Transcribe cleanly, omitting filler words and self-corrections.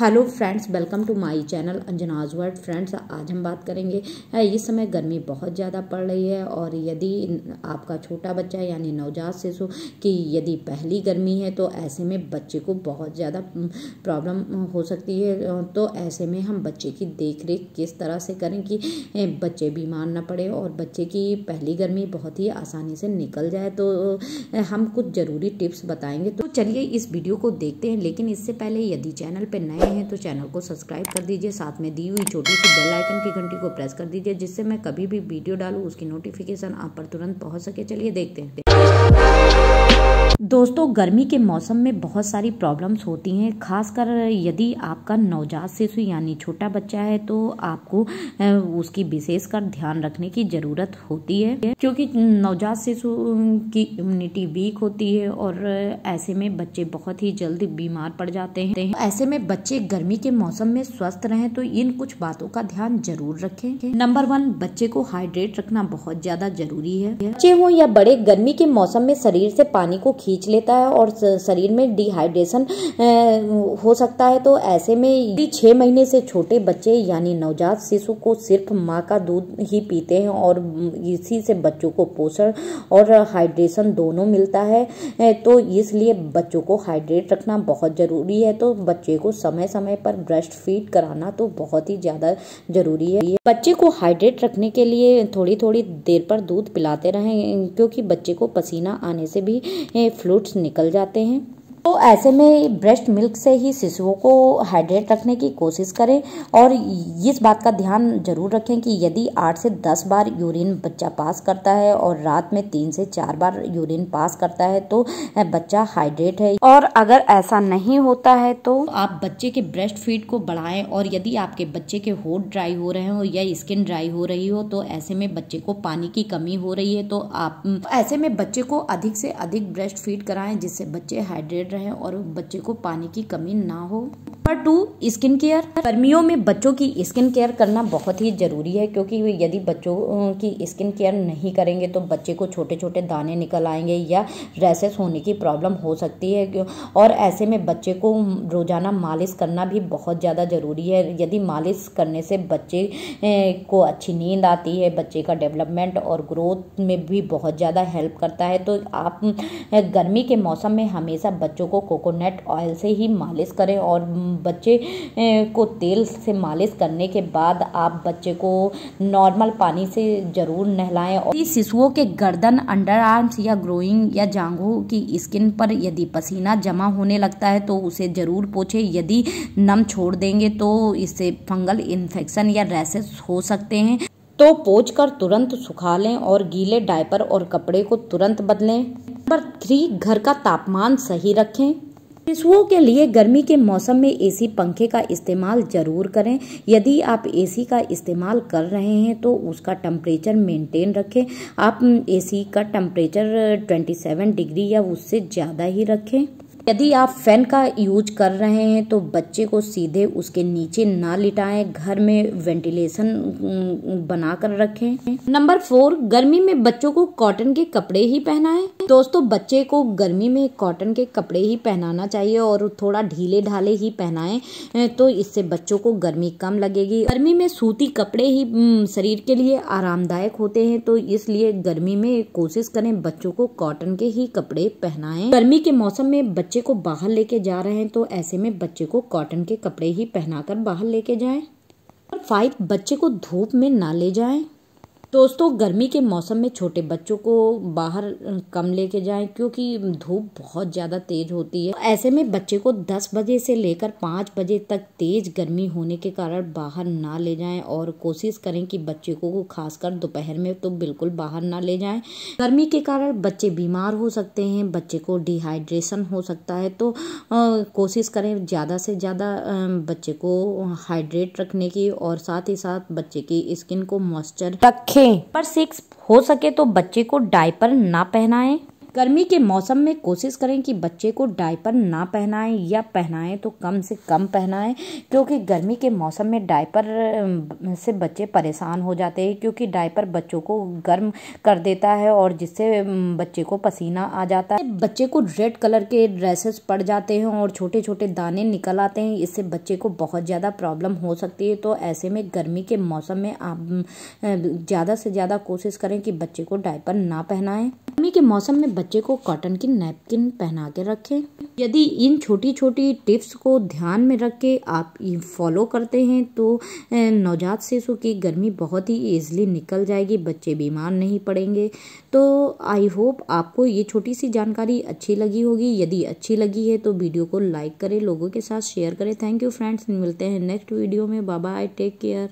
Hello friends, welcome to my channel Anjana's world. Friends, आज हम बात करेंगे इस समय गर्मी बहुत ज़्यादा पड़ रही है और यदि आपका छोटा बच्चा यानी नवजात शिशु की यदि पहली गर्मी है तो ऐसे में बच्चे को बहुत ज़्यादा प्रॉब्लम हो सकती है। तो ऐसे में हम बच्चे की देख रेख किस तरह से करें कि बच्चे बीमार ना पड़े और बच्चे की पहली गर्मी बहुत ही आसानी से निकल जाए, तो हम कुछ ज़रूरी टिप्स बताएंगे। तो चलिए इस वीडियो को देखते हैं। लेकिन इससे पहले यदि चैनल पर नए हैं तो चैनल को सब्सक्राइब कर दीजिए, साथ में दी हुई छोटी सी बेल आइकन की घंटी को प्रेस कर दीजिए, जिससे मैं कभी भी वीडियो डालूं उसकी नोटिफिकेशन आप पर तुरंत पहुंच सके। चलिए देखते हैं। दोस्तों, गर्मी के मौसम में बहुत सारी प्रॉब्लम्स होती हैं, खासकर यदि आपका नवजात शिशु यानी छोटा बच्चा है तो आपको उसकी विशेषकर ध्यान रखने की ज़रूरत होती है, क्योंकि नवजात शिशु की इम्यूनिटी वीक होती है और ऐसे में बच्चे बहुत ही जल्द बीमार पड़ जाते हैं। ऐसे में बच्चे गर्मी के मौसम में स्वस्थ रहें तो इन कुछ बातों का ध्यान जरूर रखें। नंबर 1, बच्चे को हाइड्रेट रखना बहुत ज्यादा जरूरी है। बच्चे हो या बड़े, गर्मी के मौसम में शरीर से पानी को खींच लेता है और शरीर में डिहाइड्रेशन हो सकता है। तो ऐसे में यदि 6 महीने से छोटे बच्चे यानी नवजात शिशु को सिर्फ माँ का दूध ही पीते हैं और इसी से बच्चों को पोषण और हाइड्रेशन दोनों मिलता है, तो इसलिए बच्चों को हाइड्रेट रखना बहुत जरूरी है। तो बच्चे को समय समय पर ब्रेस्ट फीड कराना तो बहुत ही ज्यादा जरूरी है। बच्चे को हाइड्रेट रखने के लिए थोड़ी थोड़ी देर पर दूध पिलाते रहें, क्योंकि बच्चे को पसीना आने से भी फ्लूइड्स निकल जाते हैं। तो ऐसे में ब्रेस्ट मिल्क से ही शिशुओं को हाइड्रेट रखने की कोशिश करें और इस बात का ध्यान जरूर रखें कि यदि 8 से 10 बार यूरिन बच्चा पास करता है और रात में 3 से 4 बार यूरिन पास करता है तो बच्चा हाइड्रेट है। और अगर ऐसा नहीं होता है तो आप बच्चे के ब्रेस्ट फीड को बढ़ाएं, और यदि आपके बच्चे के होठ ड्राई हो रहे हो या स्किन ड्राई हो रही हो तो ऐसे में बच्चे को पानी की कमी हो रही है, तो आप ऐसे में बच्चे को अधिक से अधिक ब्रेस्ट फीड कराएं, जिससे बच्चे हाइड्रेट रहें और बच्चे को पानी की कमी ना हो। Number 2, skin care. गर्मियों में बच्चों की स्किन केयर करना बहुत ही जरूरी है, क्योंकि यदि बच्चों की स्किन केयर नहीं करेंगे तो बच्चे को छोटे छोटे दाने निकल आएंगे या रैशेस होने की प्रॉब्लम हो सकती है। और ऐसे में बच्चे को रोजाना मालिश करना भी बहुत ज़्यादा जरूरी है। यदि मालिश करने से बच्चे को अच्छी नींद आती है, बच्चे का डेवलपमेंट और ग्रोथ में भी बहुत ज़्यादा हेल्प करता है। तो आप गर्मी के मौसम में हमेशा बच्चों को कोकोनट ऑयल से ही मालिश करें और बच्चे को तेल से मालिश करने के बाद आप बच्चे को नॉर्मल पानी से जरूर नहलाएं। और शिशुओं के गर्दन, अंडर आर्म्स या ग्रोइंग या जांघों की स्किन पर यदि पसीना जमा होने लगता है तो उसे जरूर पोंछें। यदि नम छोड़ देंगे तो इससे फंगल इन्फेक्शन या रैशेस हो सकते हैं, तो पोंछ कर तुरंत सुखा लें और गीले डायपर और कपड़े को तुरंत बदलें। नंबर 3, घर का तापमान सही रखें। शिशुओं के लिए गर्मी के मौसम में एसी पंखे का इस्तेमाल जरूर करें। यदि आप एसी का इस्तेमाल कर रहे हैं तो उसका टेम्परेचर मेंटेन रखें। आप एसी का टेम्परेचर 27 डिग्री या उससे ज़्यादा ही रखें। यदि आप फैन का यूज कर रहे हैं तो बच्चे को सीधे उसके नीचे ना लिटाएं, घर में वेंटिलेशन बनाकर रखें। नंबर 4, गर्मी में बच्चों को कॉटन के कपड़े ही पहनाएं। दोस्तों, बच्चे को गर्मी में कॉटन के कपड़े ही पहनाना चाहिए और थोड़ा ढीले ढाले ही पहनाएं, तो इससे बच्चों को गर्मी कम लगेगी। गर्मी में सूती कपड़े ही शरीर के लिए आरामदायक होते हैं, तो इसलिए गर्मी में कोशिश करें बच्चों को कॉटन के ही कपड़े पहनाएं। गर्मी के मौसम में बच्चे को बाहर लेके जा रहे हैं तो ऐसे में बच्चे को कॉटन के कपड़े ही पहनाकर बाहर लेके जाएं। 5, बच्चे को धूप में ना ले जाएं। दोस्तों, गर्मी के मौसम में छोटे बच्चों को बाहर कम लेके जाएं, क्योंकि धूप बहुत ज़्यादा तेज होती है। ऐसे में बच्चे को 10 बजे से लेकर 5 बजे तक तेज गर्मी होने के कारण बाहर ना ले जाएं और कोशिश करें कि बच्चे को खासकर दोपहर में तो बिल्कुल बाहर ना ले जाएं। गर्मी के कारण बच्चे बीमार हो सकते हैं, बच्चे को डिहाइड्रेशन हो सकता है, तो कोशिश करें ज़्यादा से ज़्यादा बच्चे को हाइड्रेट रखने की और साथ ही साथ बच्चे की स्किन को मॉइस्चर रखें। नंबर 6, हो सके तो बच्चे को डायपर ना पहनाएं। गर्मी के मौसम में कोशिश करें कि बच्चे को डायपर ना पहनाएं या पहनाएं तो कम से कम पहनाएं, क्योंकि गर्मी के मौसम में डायपर से बच्चे परेशान हो जाते हैं, क्योंकि डायपर बच्चों को गर्म कर देता है और जिससे बच्चे को पसीना आ जाता है। बच्चे को रेड कलर के ड्रेसेस पड़ जाते हैं और छोटे छोटे दाने निकल आते हैं, इससे बच्चे को बहुत ज़्यादा प्रॉब्लम हो सकती है। तो ऐसे में गर्मी के मौसम में आप ज़्यादा से ज़्यादा कोशिश करें कि बच्चे को डायपर ना पहनाएं। गर्मी के मौसम में बच्चे को कॉटन की नैपकिन पहना के रखें। यदि इन छोटी छोटी टिप्स को ध्यान में रख के आप फॉलो करते हैं तो नवजात शिशु की गर्मी बहुत ही ईजिली निकल जाएगी, बच्चे बीमार नहीं पड़ेंगे। तो आई होप आपको ये छोटी सी जानकारी अच्छी लगी होगी। यदि अच्छी लगी है तो वीडियो को लाइक करें, लोगों के साथ शेयर करें। थैंक यू फ्रेंड्स, मिलते हैं नेक्स्ट वीडियो में। Bye bye, take care.